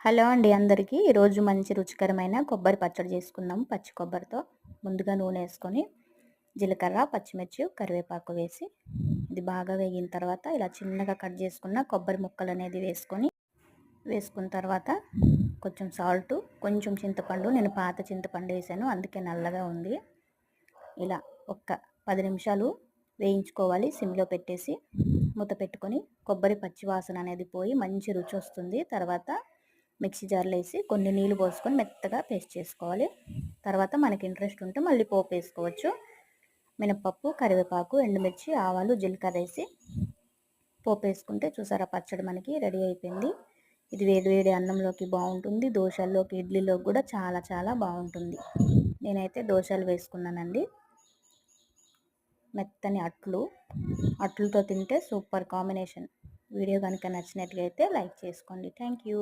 Hello అండి అందరికీ. ఈరోజు మంచి రుచికరమైన కొబ్బరి పచ్చడి చేసుకుందాం. పచ్చి కొబ్బరితో ముందుగా నూనె వేసుకొని జీలకర్ర, పచ్చిమిర్చి, కరివేపాకు వేసి ఇది బాగా వేగిన తర్వాత ఇలా చిన్నగా కట్ చేసుకున్న కొబ్బరి ముక్కలు అనేది వేసుకున్న తర్వాత కొంచెం సాల్టు, కొంచెం చింతపండు. నేను పాత చింతపండు వేసాను, అందుకే నల్లగా ఉంది. ఇలా ఒక్క 10 నిమిషాలు వేయించుకోవాలి. సిమ్లో పెట్టేసి మూత పెట్టుకొని కొబ్బరి పచ్చి వాసన అనేది పోయి మంచి రుచి వస్తుంది. తర్వాత మిక్సీ జార్లో వేసి కొన్ని నీళ్ళు పోసుకొని మెత్తగా పేస్ట్ చేసుకోవాలి. తర్వాత మనకి ఇంట్రెస్ట్ ఉంటే మళ్ళీ పోపు వేసుకోవచ్చు. మినపప్పు, కరివేపాకు, ఎండుమిర్చి, ఆవాలు, జీలకర్ర వేసి పోపు వేసుకుంటే చూసారా పచ్చడి మనకి రెడీ అయిపోయింది. ఇది వేడి వేడి అన్నంలోకి బాగుంటుంది, దోశల్లోకి, ఇడ్లీలోకి కూడా చాలా చాలా బాగుంటుంది. నేనైతే దోశలు వేసుకున్నానండి. మెత్తని అట్లతో తింటే సూపర్ కాంబినేషన్. వీడియో కనుక నచ్చినట్లయితే లైక్ చేసుకోండి. Thank you.